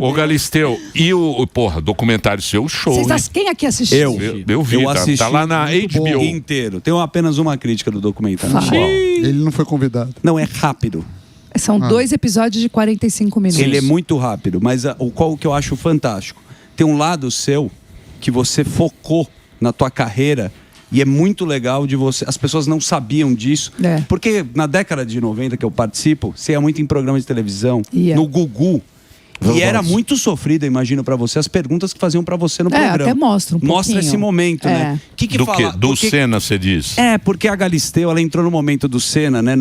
Ô, Galisteu, e o documentário seu, show, Quem aqui assistiu? Eu vi, assisti, tá lá na HBO. Inteiro. Tenho apenas uma crítica do documentário. Ele não foi convidado. Não, é rápido. São 2 episódios de 45 minutos. Ele é muito rápido, mas o que eu acho fantástico, tem um lado seu que você focou na tua carreira e é muito legal de você. As pessoas não sabiam disso, porque na década de 90 que eu participo, você ia muito em programa de televisão, no Gugu. E era muito sofrido, imagino, pra você, as perguntas que faziam pra você no programa. Até mostra um Mostra esse momento, né? Do Senna, você diz? Porque a Galisteu, ela entrou no momento do Senna, né?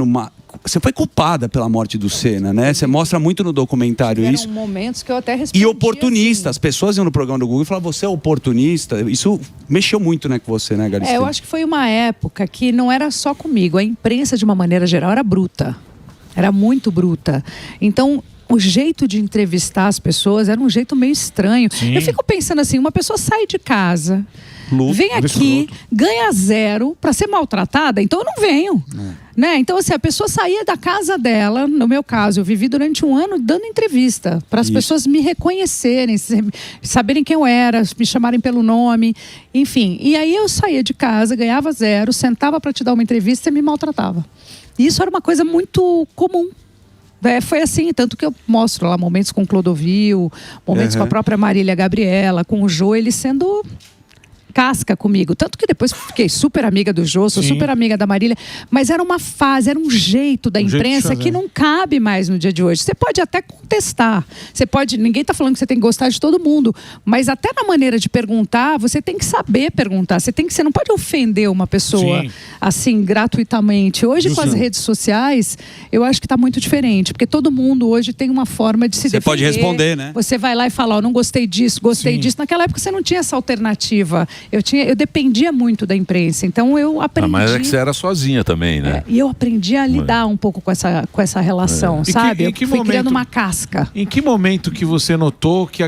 Você foi culpada pela morte do Senna, né? Você mostra muito no documentário isso. Eram momentos que eu até respondi. E oportunista. As pessoas iam no programa do Google e falavam, você é oportunista. Isso mexeu muito, né, com você, né, Galisteu? Eu acho que foi uma época que não era só comigo. A imprensa, de uma maneira geral, era bruta. Era muito bruta. Então, o jeito de entrevistar as pessoas era um jeito meio estranho. Sim. Eu fico pensando assim, uma pessoa sai de casa, vem aqui, ganha 0 para ser maltratada, então eu não venho. Né? Então, assim, a pessoa saía da casa dela, no meu caso, eu vivi durante 1 ano dando entrevista, para as pessoas me reconhecerem, saberem quem eu era, me chamarem pelo nome, enfim. E aí eu saía de casa, ganhava 0, sentava para te dar uma entrevista e me maltratava. E isso era uma coisa muito comum. Foi assim, tanto que eu mostro lá momentos com o Clodovil, momentos com a própria Marília Gabriela, com o Jô, ele sendo casca comigo. Tanto que depois fiquei super amiga do Jô, sou super amiga da Marília. Mas era uma fase, era um jeito da imprensa que não cabe mais no dia de hoje. Você pode até contestar. Ninguém está falando que você tem que gostar de todo mundo. Mas até na maneira de perguntar, você tem que saber perguntar. Você não pode ofender uma pessoa assim, gratuitamente. Hoje, com as redes sociais, eu acho que está muito diferente. Porque todo mundo hoje tem uma forma de se defender. Você pode responder, né? Você vai lá e fala, não gostei disso, gostei disso. Naquela época você não tinha essa alternativa. Eu dependia muito da imprensa, então eu aprendi... mas é que você era sozinha também, né? E eu aprendi a lidar um pouco com essa relação, sabe? Eu fui criando uma casca. Em que momento que você notou que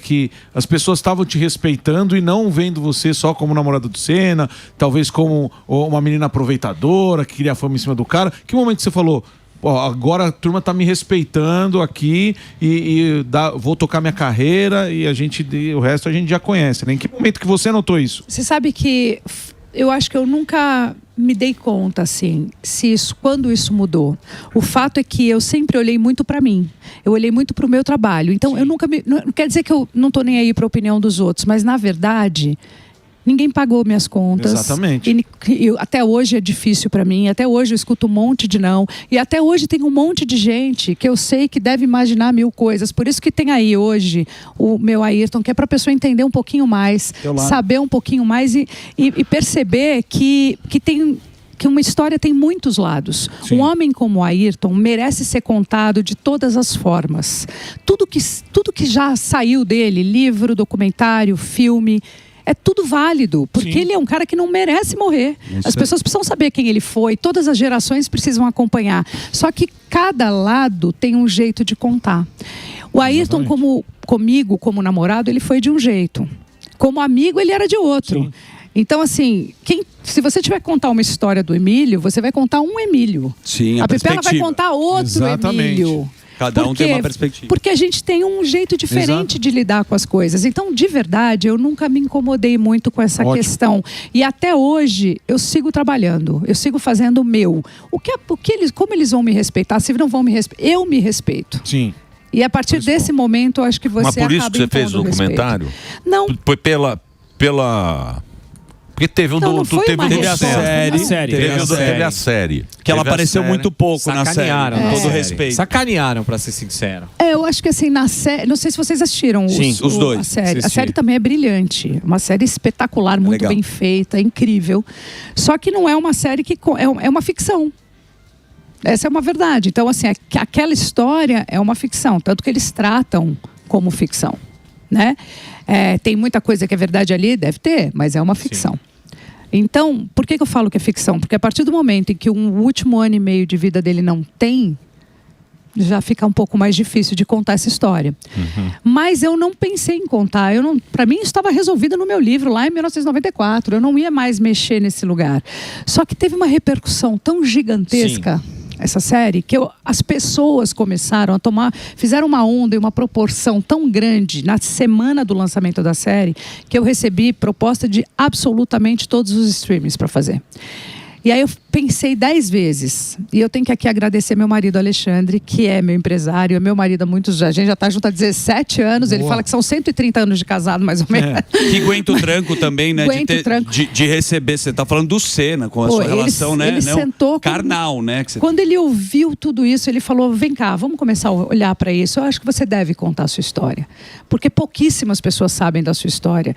que as pessoas estavam te respeitando e não vendo você só como namorada do Senna, talvez como uma menina aproveitadora, que queria fama em cima do cara? Que momento você falou... agora a turma tá me respeitando aqui vou tocar minha carreira e o resto a gente já conhece, né? Em que momento que você notou isso? Você sabe que eu acho que eu nunca me dei conta, assim, quando isso mudou. O fato é que eu sempre olhei muito para mim. Eu olhei muito para o meu trabalho. Então, eu nunca não quer dizer que eu não tô nem aí para a opinião dos outros, mas na verdade... Ninguém pagou minhas contas. Exatamente. Até hoje é difícil para mim. Até hoje eu escuto um monte de não. E até hoje tem um monte de gente que eu sei que deve imaginar 1000 coisas. Por isso que tem aí hoje o meu Ayrton, que é para a pessoa entender um pouquinho mais, saber um pouquinho mais e perceber que uma história tem muitos lados. Um homem como o Ayrton merece ser contado de todas as formas. Tudo que já saiu dele, livro, documentário, filme... É tudo válido, porque ele é um cara que não merece morrer. As pessoas precisam saber quem ele foi, todas as gerações precisam acompanhar. Só que cada lado tem um jeito de contar. O Ayrton, comigo, como namorado, ele foi de um jeito. Como amigo, ele era de outro. Então, assim, se você tiver que contar uma história do Emílio, você vai contar um Emílio. A Pepela vai contar outro Emílio. Cada um tem uma perspectiva. Porque a gente tem um jeito diferente de lidar com as coisas. Então, de verdade, eu nunca me incomodei muito com essa questão. E até hoje, eu sigo trabalhando. Eu sigo fazendo o meu. Como eles vão me respeitar? Se não vão me respeitar, eu me respeito. Sim. E a partir desse momento, eu acho que você acaba... Mas por isso que você fez o documentário? Não. Foi pela... Porque teve a série. Que ela apareceu muito pouco na série. Com todo respeito. Sacanearam, pra ser sincero. Eu acho que assim, na série... Não sei se vocês assistiram os dois. A série. A série também é brilhante. Uma série espetacular, muito bem feita, incrível. Só que não é uma série que... É uma ficção. Essa é uma verdade. Então, assim, aquela história é uma ficção. Tanto que eles tratam como ficção, né? Tem muita coisa que é verdade ali, deve ter, mas é uma ficção. Então, por que eu falo que é ficção? Porque a partir do momento em que o último ano e meio de vida dele não tem, já fica um pouco mais difícil de contar essa história. Mas eu não pensei em contar. Para mim, isso estava resolvido no meu livro, lá em 1994. Eu não ia mais mexer nesse lugar. Só que teve uma repercussão tão gigantesca... essa série, que as pessoas começaram a fizeram uma onda e uma proporção tão grande na semana do lançamento da série, que eu recebi proposta de absolutamente todos os streamings para fazer. E aí eu pensei 10 vezes. E eu tenho que aqui agradecer meu marido Alexandre, que é meu empresário, é meu marido há muitos anos. A gente já está junto há 17 anos. Boa. Ele fala que são 130 anos de casado, mais ou menos. Que aguenta o tranco também, né? De receber. Você está falando do Senna, com a sua relação, né? Ele sentou carnal, né? Quando ele ouviu tudo isso, ele falou: vem cá, vamos começar a olhar para isso. Eu acho que você deve contar a sua história. Porque pouquíssimas pessoas sabem da sua história.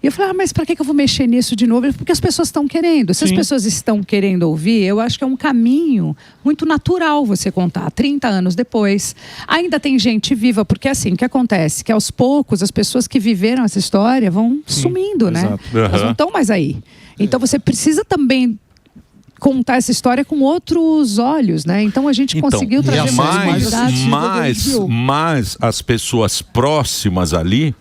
E eu falei, mas para que eu vou mexer nisso de novo? Porque as pessoas estão querendo. Se as pessoas estão querendo ouvir, eu acho que é um caminho muito natural você contar. 30 anos depois, ainda tem gente viva, porque assim, o que acontece? Que aos poucos, as pessoas que viveram essa história vão sumindo, né? Elas não estão mais aí. Então você precisa também contar essa história com outros olhos, né? Então a gente conseguiu trazer mais as pessoas próximas ali,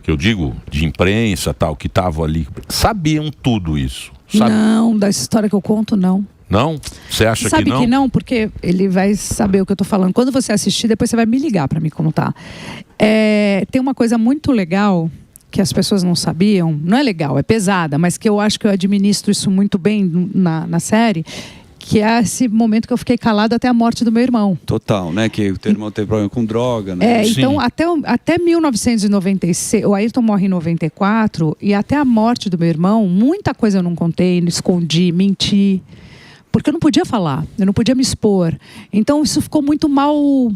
que eu digo, de imprensa, tal, que estavam ali, sabiam tudo isso. Não, da história que eu conto, não. Não? Você acha que não? Sabe que não, porque ele vai saber o que eu tô falando. Quando você assistir, depois você vai me ligar para me contar. Tem uma coisa muito legal que as pessoas não sabiam, não é legal, é pesada, mas que eu acho que eu administro isso muito bem na série, que é esse momento que eu fiquei calado até a morte do meu irmão. Total, né? Que o teu irmão teve problema com droga, né? Então, até 1996, o Ayrton morre em 94, e até a morte do meu irmão, muita coisa eu não contei, escondi, menti, porque eu não podia falar, eu não podia me expor. Então, isso ficou muito mal...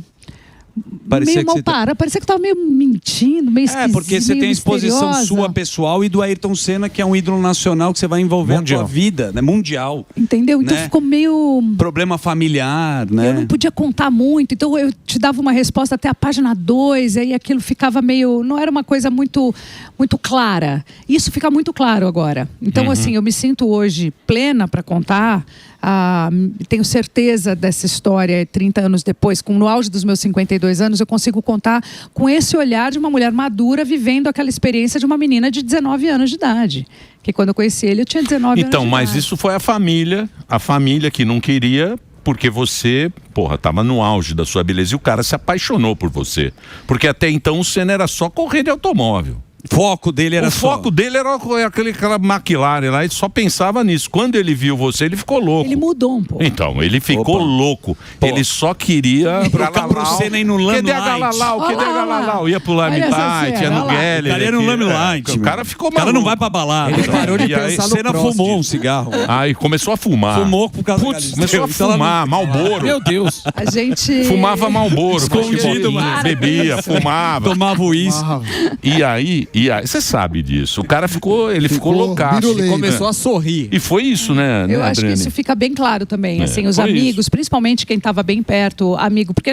Parecia que eu tava meio mentindo, meio esquisito. Porque você tem a exposição sua pessoal e do Ayrton Senna, que é um ídolo nacional que você vai envolver a sua vida, né? Mundial. Entendeu? Então ficou meio... Problema familiar, né? Eu não podia contar muito, então eu te dava uma resposta até a página 2, aí aquilo ficava meio... Não era uma coisa muito clara. Isso fica muito claro agora. Então, assim, eu me sinto hoje plena para contar. Tenho certeza dessa história 30 anos depois, no auge dos meus 52 anos, eu consigo contar com esse olhar de uma mulher madura vivendo aquela experiência de uma menina de 19 anos de idade. Que quando eu conheci ele, eu tinha 19 anos de idade. Então, mas isso foi a família que não queria, porque você, tava no auge da sua beleza e o cara se apaixonou por você. Porque até então o Senna era só correr de automóvel. O foco dele era aquela McLaren lá, ele só pensava nisso. Quando ele viu você, ele ficou louco. Ele mudou um pouco. Então, ele ficou louco. Ele só queria... Pro Senna ir no Lamelight. Cadê a Galalau? Ia pro Lamelight, ia no Geller. O cara ia no Lamelight. O cara ficou maluco. O cara não vai pra balada. Ele parou de pensar no Senna fumou um cigarro. Aí começou a fumar. Fumou por causa começou a fumar, Marlboro. Meu Deus. A gente... Fumava Marlboro. Escondido, bebia, fumava. Tomava uísque. E aí, você sabe disso. O cara ficou loucaço. Ele começou a sorrir. E foi isso, né? Eu acho que isso fica bem claro também. Assim, os amigos, principalmente quem estava bem perto, amigo. Porque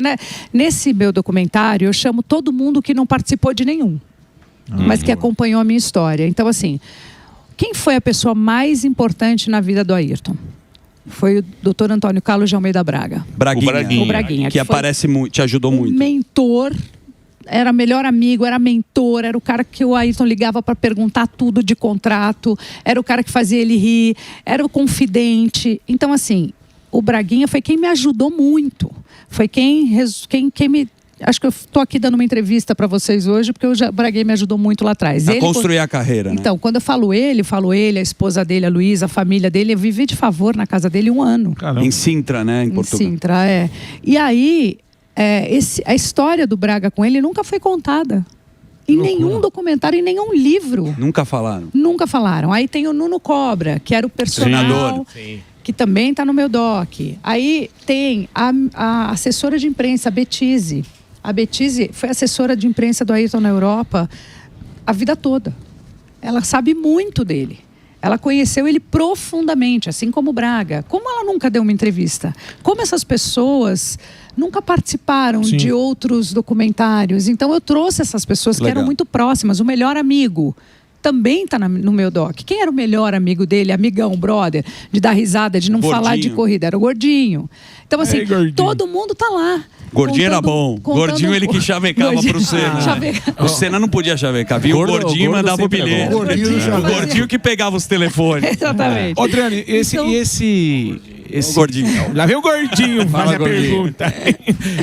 nesse meu documentário eu chamo todo mundo que não participou de nenhum, mas que acompanhou a minha história. Então, assim, quem foi a pessoa mais importante na vida do Ayrton? Foi o Dr. Antônio Carlos de Almeida Braga. O Braguinha. Que aparece muito, te ajudou muito. Mentor. Era melhor amigo, era mentor, era o cara que o Ayrton ligava para perguntar tudo de contrato, era o cara que fazia ele rir, era o confidente. Então, assim, o Braguinha foi quem me ajudou muito. Foi quem me... Acho que eu estou aqui dando uma entrevista para vocês hoje, porque o Braguinha me ajudou muito lá atrás. A construir a carreira, né? Então, quando eu falo ele, a esposa dele, a Luísa, a família dele, eu vivi de favor na casa dele 1 ano. Caramba. Em Sintra, né? Em Portugal. Em Sintra, E aí... a história do Braga com ele nunca foi contada. Em nenhum documentário, em nenhum livro. Nunca falaram? Nunca falaram. Aí tem o Nuno Cobra, que era o personal, que também está no meu doc. Aí tem a assessora de imprensa, a Betise. A Betise foi assessora de imprensa do Ayrton na Europa a vida toda. Ela sabe muito dele. Ela conheceu ele profundamente, assim como o Braga. Como ela nunca deu uma entrevista? Como essas pessoas nunca participaram de outros documentários? Então eu trouxe essas pessoas que eram muito próximas. O melhor amigo também está no meu doc. Quem era o melhor amigo dele? Amigão, brother, de dar risada, de não falar de corrida. Era o Gordinho. Então, assim, todo mundo está lá. Gordinho era bom. Gordinho ele que chavecava pro Senna. O Senna não podia chavecar. Vinha o Gordinho e mandava o bilhete. O Gordinho que pegava os telefones. Exatamente. Adriane, Gordinho. Lá vem o gordinho, faz a gordinho. pergunta.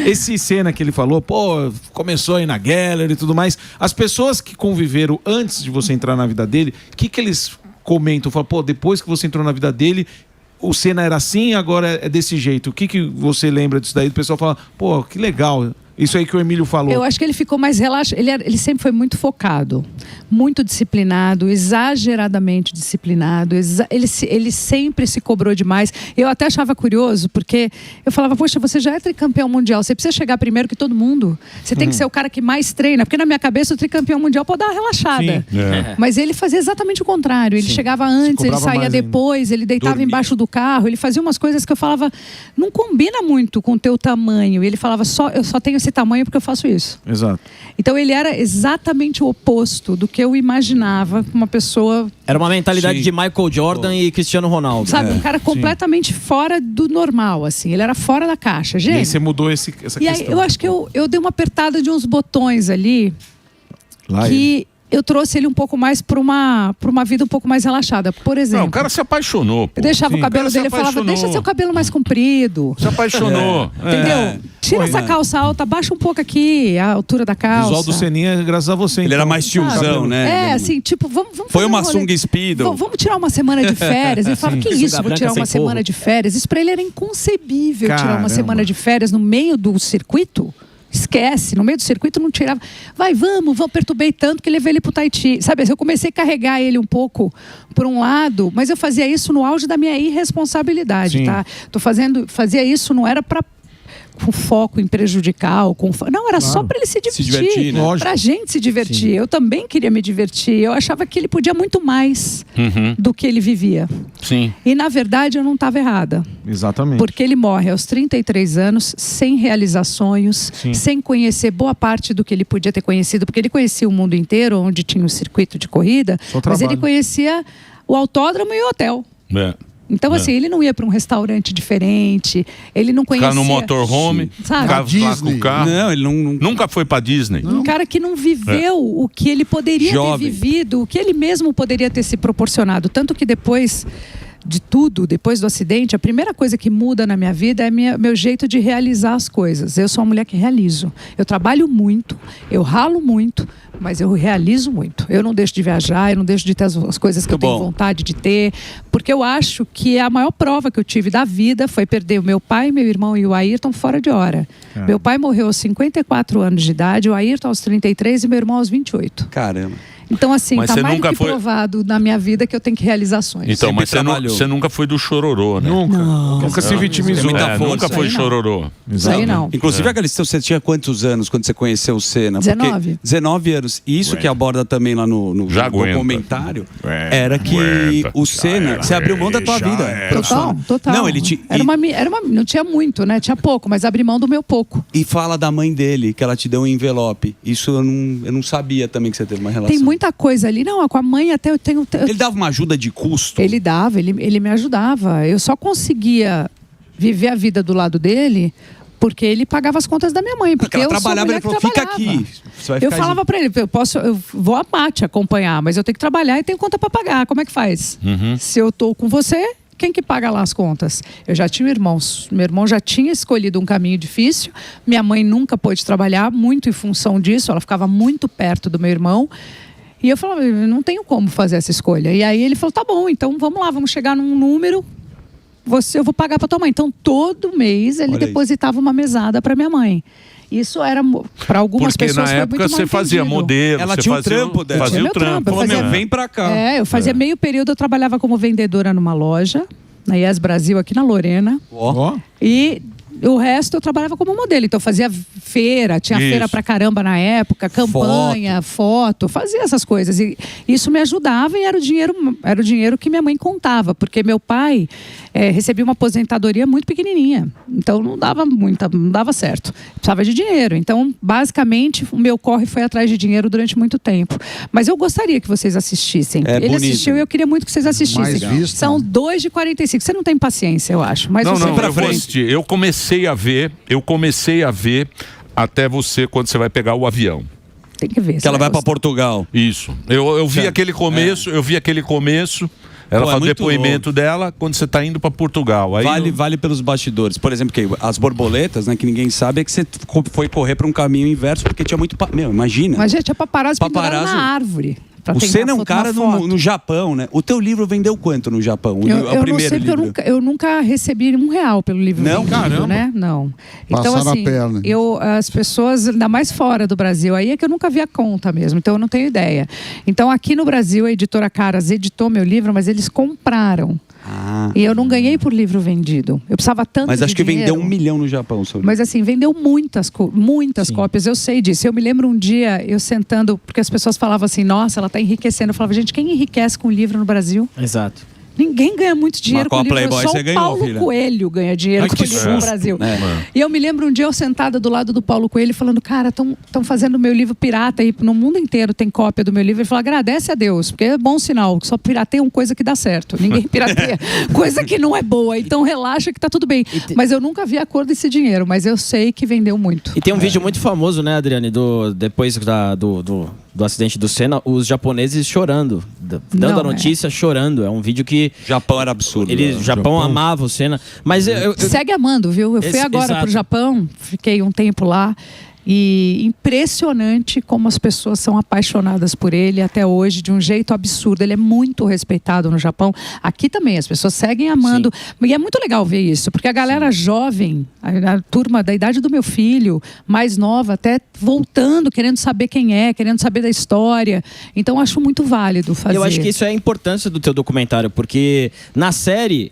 Esse cena que ele falou, pô, começou aí na gallery e tudo mais. As pessoas que conviveram antes de você entrar na vida dele, o que eles comentam? Falam, pô, depois que você entrou na vida dele, o Senna era assim, agora é desse jeito. O que você lembra disso daí? O pessoal fala, pô, que legal. Isso aí que o Emílio falou. Eu acho que ele ficou mais relaxado. Ele sempre foi muito focado, muito disciplinado, exageradamente disciplinado. Ele sempre se cobrou demais. Eu até achava curioso, porque eu falava, poxa, você já é tricampeão mundial, você precisa chegar primeiro que todo mundo. Você tem que ser o cara que mais treina, porque na minha cabeça o tricampeão mundial pode dar uma relaxada. Mas ele fazia exatamente o contrário. Ele chegava antes, ele saía depois, ele deitava embaixo do carro, ele fazia umas coisas que eu falava, não combina muito com o teu tamanho. E ele falava, eu só tenho esse tamanho porque eu faço isso. Exato. Então ele era exatamente o oposto do que eu imaginava uma pessoa... Era uma mentalidade de Michael Jordan e Cristiano Ronaldo. Sabe, um cara completamente fora do normal, assim. Ele era fora da caixa. E aí Gente, você mudou essa e questão. aí eu acho que eu dei uma apertada de uns botões ali Lá que... eu trouxe ele um pouco mais para uma vida um pouco mais relaxada. Por exemplo... Não, o cara se apaixonou, pô. Eu deixava o cabelo dele, eu falava, apaixonou. deixa seu cabelo mais comprido. Se apaixonou. Entendeu? Tira essa calça alta, baixa um pouco aqui a altura da O calça. visual do Seninha, graças a você. Ele era mais tiozão, né? É, assim, tipo, vamos Foi fazer uma rolê. sunga Speedo. Vamos tirar uma semana de férias. Ele falava, que isso, vou tirar uma semana de férias. Isso pra ele era inconcebível, tirar Caramba. uma semana de férias no meio do circuito. Esquece, no meio do circuito não tirava. Vamos, perturbei tanto que levei ele pro Tahiti. Sabe, eu comecei a carregar ele um pouco por um lado, mas eu fazia isso no auge da minha irresponsabilidade, Sim. tá? Fazia isso, não era com foco em prejudicar ou não, era só para ele se divertir, né? pra gente se divertir. Eu também queria me divertir. Eu achava que ele podia muito mais do que ele vivia. Sim. E na verdade eu não estava errada. Exatamente. Porque ele morre aos 33 anos, sem realizar sonhos, sem conhecer boa parte do que ele podia ter conhecido, porque ele conhecia o mundo inteiro, onde tinha um circuito de corrida, mas ele conhecia o autódromo e o hotel. Então, assim, ele não ia para um restaurante diferente, ele não conhecia... Ficar no motorhome, sabe? ficava com o carro. Não, ele não... Nunca foi pra Disney. Um cara que não viveu o que ele poderia ter vivido, o que ele mesmo poderia ter se proporcionado. Tanto que depois de tudo, depois do acidente, a primeira coisa que muda na minha vida é meu jeito de realizar as coisas. Eu sou uma mulher que realizo. Eu trabalho muito, eu ralo muito, mas eu realizo muito. Eu não deixo de viajar, eu não deixo de ter as coisas que eu tenho vontade de ter, porque eu acho que a maior prova que eu tive da vida foi perder o meu pai, meu irmão e o Ayrton fora de hora. Meu pai morreu aos 54 anos de idade, o Ayrton aos 33 e meu irmão aos 28. Caramba. Então, assim, Mas tá você mais nunca do que foi... provado na minha vida que eu tenho que realizar sonhos. Então, Sempre mas trabalhou. você nunca foi do chororô, né? Nunca se vitimizou. Nunca foi chororô. Isso aí não. Inclusive, a Galisteu, você tinha quantos anos quando você conheceu o Senna? 19. 19 anos. E isso que aborda também lá no documentário era que o Senna, você abriu mão da tua vida. Total. Não, ele não tinha muito, né? Tinha pouco, mas abri mão do meu pouco. E fala da mãe dele, que ela te deu um envelope. Isso eu não sabia também que você teve uma relação. Tem muita coisa ali. Não, com a mãe até eu tenho... Ele dava uma ajuda de custo? Ele dava, ele me ajudava. Eu só conseguia viver a vida do lado dele porque ele pagava as contas da minha mãe. Porque ela eu trabalhava, ele falou, fica aqui. Eu falava pra ele, eu vou a Mate acompanhar, mas eu tenho que trabalhar e tenho conta pra pagar. Como é que faz? Se eu tô com você, quem que paga lá as contas? Eu já tinha irmãos. Meu irmão já tinha escolhido um caminho difícil. Minha mãe nunca pôde trabalhar, muito em função disso. Ela ficava muito perto do meu irmão. E eu falava, eu não tenho como fazer essa escolha. E aí ele falou, tá bom, então vamos lá, vamos chegar num número, eu vou pagar pra tua mãe. Então todo mês ele depositava uma mesada pra minha mãe. Isso era, para algumas pessoas, porque na época você fazia modelo. Ela tinha o trampo dela. Fazia o trampo. Falou, vem pra cá. Eu fazia meio período, eu trabalhava como vendedora numa loja, na Yes Brasil, aqui na Lorena. E o resto eu trabalhava como modelo. Então eu fazia feira, tinha feira pra caramba na época, campanha, foto, fazia essas coisas. E isso me ajudava e era o dinheiro que minha mãe contava, porque meu pai recebia uma aposentadoria muito pequenininha. Então não dava certo. Precisava de dinheiro. Então, basicamente, o meu corre foi atrás de dinheiro durante muito tempo. Mas eu gostaria que vocês assistissem. Ele assistiu e eu queria muito que vocês assistissem. São 2h45. Você não tem paciência, eu acho. Mas não, pra eu vou assistir. Eu comecei a ver até quando você vai pegar o avião. Tem que ver. Que ela vai para Portugal. Isso. Eu vi aquele começo, Ela fala o muito depoimento dela quando você tá indo para Portugal. Aí vale pelos bastidores. Por exemplo, que as borboletas, né, que ninguém sabe, é que você foi correr para um caminho inverso porque tinha muito... Meu, imagina. Mas, gente, é paparazzo pendurado na árvore. O Senna é um cara no Japão, né? O teu livro vendeu quanto no Japão? Eu primeiro não sei, livro? Eu nunca recebi R$1 pelo livro. Não, vendido, caramba. Né? Não. Então, Passaram assim, a perna. as pessoas, ainda mais fora do Brasil, aí é que eu nunca vi a conta mesmo, então eu não tenho ideia. Então, aqui no Brasil, a editora Caras editou meu livro, mas eles compraram. E eu não ganhei por livro vendido. Eu precisava tanto Mas acho que vendeu 1 milhão no Japão. Mas assim, vendeu muitas cópias. Eu sei disso. Eu me lembro um dia, eu sentando, porque as pessoas falavam assim, nossa, ela está enriquecendo. Eu falava, gente, quem enriquece com livro no Brasil? Exato. Ninguém ganha muito dinheiro com livro, Playboy, só você o ganhou, Paulo filha. Coelho ganha dinheiro com livro no Brasil. E eu me lembro um dia eu sentada do lado do Paulo Coelho falando, cara, estão fazendo meu livro pirata aí, no mundo inteiro tem cópia do meu livro. Ele falou, agradece a Deus, porque é bom sinal, só pirateiam coisa que dá certo. Ninguém pirateia coisa que não é boa, então relaxa que tá tudo bem. Mas eu nunca vi a cor desse dinheiro, mas eu sei que vendeu muito. E tem um vídeo muito famoso, né, Adriane, depois do acidente do Senna, os japoneses chorando, dando a notícia, chorando. É um vídeo que... Japão era absurdo. O Japão amava o Senna. Mas segue amando, viu? Eu fui agora pro Japão, fiquei um tempo lá. E impressionante como as pessoas são apaixonadas por ele até hoje, de um jeito absurdo. Ele é muito respeitado no Japão. Aqui também, as pessoas seguem amando. Sim. E é muito legal ver isso, porque a galera jovem, a turma da idade do meu filho, mais nova, até voltando, querendo saber quem é, querendo saber da história. Então, acho muito válido fazer. Eu acho que isso é a importância do teu documentário, porque na série...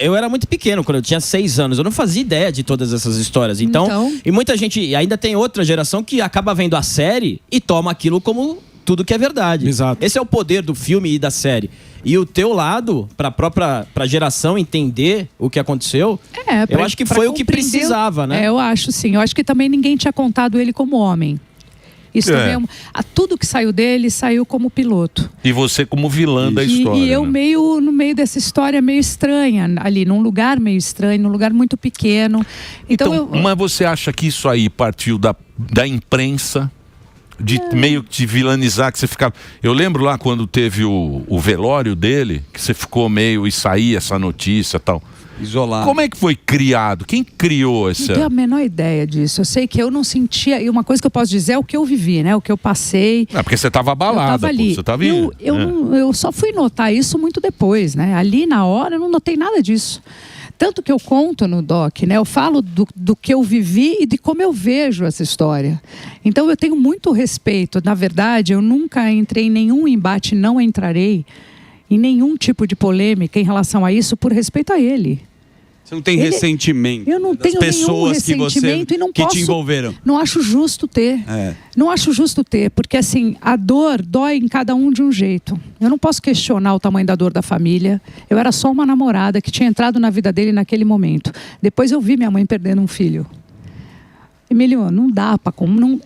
Eu era muito pequeno quando eu tinha 6 anos. Eu não fazia ideia de todas essas histórias. Então, e muita gente... E ainda tem outra geração que acaba vendo a série e toma aquilo como tudo que é verdade. Exato. Esse é o poder do filme e da série. E o teu lado, pra geração entender o que aconteceu, eu acho que foi o que precisava, né? Eu acho sim. Eu acho que também ninguém tinha contado ele como homem. Isso também tudo que saiu dele saiu como piloto. E você como vilã da história. E eu no meio dessa história meio estranha, ali, num lugar meio estranho, num lugar muito pequeno. Então mas você acha que isso aí partiu da imprensa? De meio que te vilanizar, que você ficava... Eu lembro lá quando teve o velório dele, que você ficou meio e saía essa notícia e tal. Isolado. Como é que foi criado? Quem criou essa... Não tenho a menor ideia disso. Eu sei que eu não sentia... E uma coisa que eu posso dizer é o que eu vivi, né? O que eu passei. Porque você estava abalada. Eu tava ali. Você tava eu só fui notar isso muito depois, né? Ali na hora eu não notei nada disso. Tanto que eu conto no doc, né? Eu falo do que eu vivi e de como eu vejo essa história. Então eu tenho muito respeito. Na verdade, eu nunca entrei em nenhum embate, não entrarei em nenhum tipo de polêmica em relação a isso por respeito a ele. Você não tem ressentimento? Eu não tenho nenhum ressentimento e não posso... te envolveram. Não acho justo ter. Não acho justo ter, porque assim, a dor dói em cada um de um jeito. Eu não posso questionar o tamanho da dor da família. Eu era só uma namorada que tinha entrado na vida dele naquele momento. Depois eu vi minha mãe perdendo um filho. Emílio, não dá para...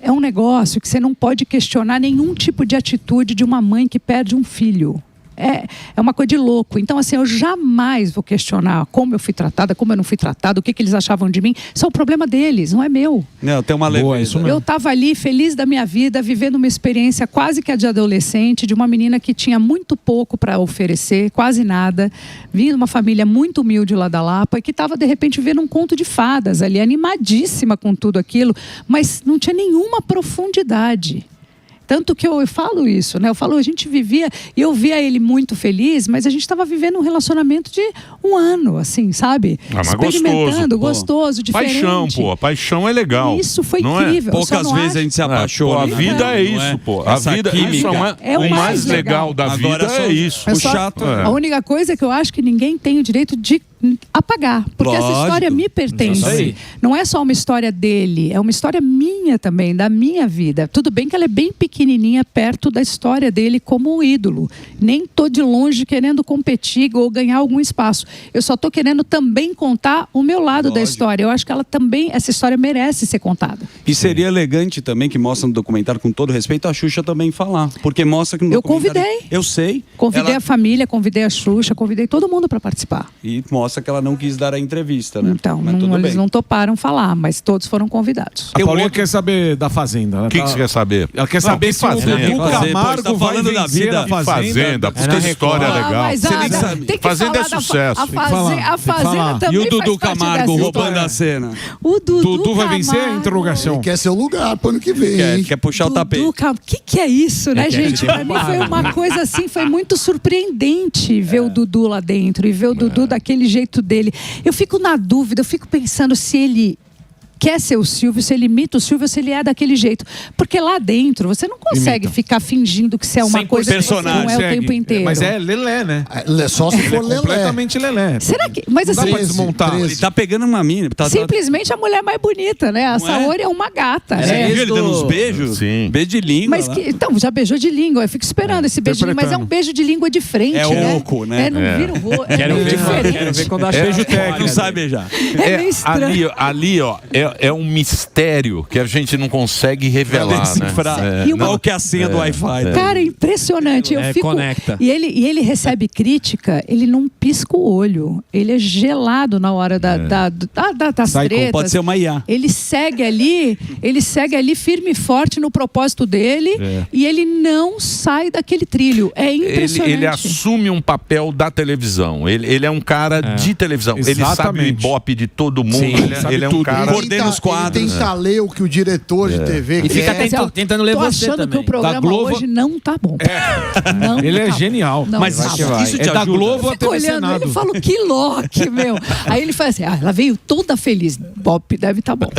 É um negócio que você não pode questionar nenhum tipo de atitude de uma mãe que perde um filho. É uma coisa de louco. Então, assim, eu jamais vou questionar como eu fui tratada, como eu não fui tratada, o que eles achavam de mim. Isso é um problema deles, não é meu. Não, tem uma leveza. Eu estava ali, feliz da minha vida, vivendo uma experiência quase que a de adolescente, de uma menina que tinha muito pouco para oferecer, quase nada, vindo de uma família muito humilde lá da Lapa, e que estava, de repente, vendo um conto de fadas ali, animadíssima com tudo aquilo, mas não tinha nenhuma profundidade. Tanto que eu falo isso, né? Eu falo, a gente vivia, e eu via ele muito feliz, mas a gente estava vivendo um relacionamento de 1 ano, assim, sabe? Mas experimentando, gostoso, diferente. Paixão, pô. Paixão é legal. Isso foi incrível. Poucas vezes a gente se apaixona. A vida é isso, pô. A vida o mais legal da vida é isso. O chato A única coisa é que eu acho que ninguém tem o direito de apagar, porque essa história me pertence. Não é só uma história dele, é uma história minha também, da minha vida. Tudo bem que ela é bem pequenininha perto da história dele como um ídolo. Nem tô de longe querendo competir ou ganhar algum espaço. Eu só tô querendo também contar o meu lado da história. Eu acho que essa história merece ser contada. E seria elegante também, que mostra no documentário, com todo respeito, a Xuxa também falar. Porque mostra que no documentário... Eu convidei. Eu sei. Convidei a família, convidei a Xuxa, convidei todo mundo para participar. E mostra resposta que ela não quis dar a entrevista, né? Então, Mas tudo eles bem. não toparam falar, mas todos foram convidados. A Paulinha quer saber da Fazenda. O que você quer saber? Ela quer saber se o Dudu Camargo tá vai falando da vencer vida. a Fazenda. Puta história legal. Mas, Você nem Ada, sabe. tem que Fazenda falar é sucesso. A Fazenda E também o Dudu faz parte Camargo dessa roubando história. a cena. O Dudu vai vencer a Camargo. interrogação. Quer seu lugar pro ano que vem. hein? Quer puxar o tapete. O que é isso, né, gente? Pra mim foi uma coisa assim, foi muito surpreendente ver o Dudu lá dentro e ver o Dudu daquele jeito dele. Eu fico na dúvida, eu fico pensando se ele quer ser o Silvio, se ele imita o Silvio, se ele é daquele jeito. Porque lá dentro, você não consegue ficar fingindo que você é uma coisa que você não é o tempo inteiro. Mas é lelé, né? Só se Ele for é lelé. completamente lelé. Será que... Mas Não dá assim, pra desmontar. Ele tá pegando uma mina. simplesmente a mulher mais bonita, né? A Saori é uma gata, Você né? viu ele dando uns beijos? Sim. Beijo de língua. Mas lá. então, já beijou de língua. Eu fico esperando esse beijo de língua, mas é um beijo de língua de frente, É né? oco, né? Não vira o rosto. Quero É ver diferente. quando acha Beijo técnico, não sabe beijar. É meio estranho. Ali, ó, é um mistério que a gente não consegue revelar, né? E uma- Qual que é a senha do Wi-Fi? Cara, é impressionante. Eu fico... conecta. E ele recebe crítica, ele não pisca o olho. Ele é gelado na hora das tretas. Pode ser uma IA. Ele segue ali firme e forte no propósito dele e ele não sai daquele trilho. É impressionante. Ele assume um papel da televisão. Ele é um cara de televisão. Ele sabe o Exatamente. ibope de todo mundo. Sim, ele sabe ele é um tudo. cara... Coordena os quadros. Ele tenta ler o que o diretor de TV E fica quer. tentando ler Tô você achando também. que o programa Da Globo- hoje não tá bom. Não Ele é tá bom. genial. Não Mas tá isso, bom. isso te É da ajuda? Globo Eu até fico o olhando Senado. ele e falo, que Loki, meu. Aí ele fala assim, ela veio toda feliz. Bop deve estar bom.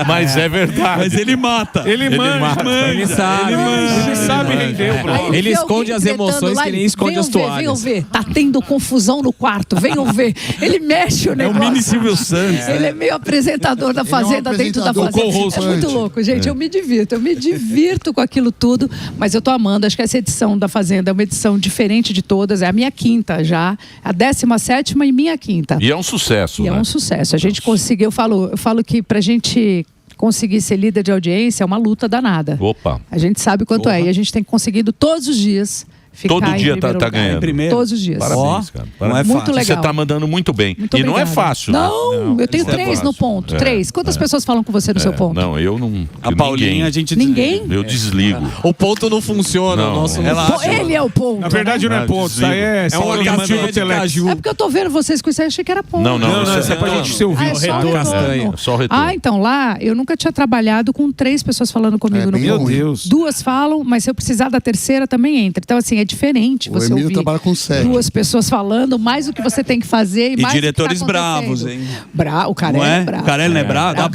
Mas é verdade. Mas ele mata. Ele manja. Ele sabe. Ele sabe render o Aí programa. Ele vê esconde alguém as gritando emoções lá, que nem esconde venham as ver, toalhas. venham ver. Tá tendo confusão no quarto, venham ver. Ele mexe o É o negócio. mini Silvio Santos. Ele é meio apresentador da Fazenda dentro da apresentador Fazenda. É co-host. muito louco, gente. Eu me divirto com aquilo tudo. Mas eu tô amando. Acho que essa edição da Fazenda é uma edição diferente de todas. É a minha quinta já. A 17ª e minha quinta. E é um sucesso, E né? é um sucesso. A gente conseguiu, eu falo que pra gente conseguir ser líder de audiência é uma luta danada. Opa. A gente sabe quanto é. E a gente tem conseguido todos os dias ficar Todo em dia primeiro tá lugar. ganhando. Primeiro. Todos os dias. Parabéns, cara. Não é Parabéns. Muito fácil. legal. Você tá mandando muito bem. Muito e não é obrigada. fácil. né? Não, eu tenho isso é 3 fácil. no ponto. 3. Quantas pessoas falam com você no seu ponto? Não, eu não... A Paulinha, ninguém. a gente Ninguém? Eu desligo. O ponto não funciona. Não. O nosso Ela Pô, acha- ele é o ponto. Na verdade não é ponto. Isso aí é É um orquestra de caju. É porque eu tô vendo vocês com isso aí, achei que era ponto. Não, Não, isso é pra gente se ouvir. Ah, é só o retorno. É só o retorno. Ah, então lá eu nunca tinha trabalhado com 3 pessoas falando comigo no bem ponto. Meu Deus. 2 falam, mas se eu precisar da terceira também entra. Então assim, é diferente O você Emílio ouvir trabalha com 7. 2 pessoas falando, mais o que você tem que fazer e, E mais diretores o que tá bravos, acontecendo. hein? O cara Não é é? bravo. O cara não é bravo? Dá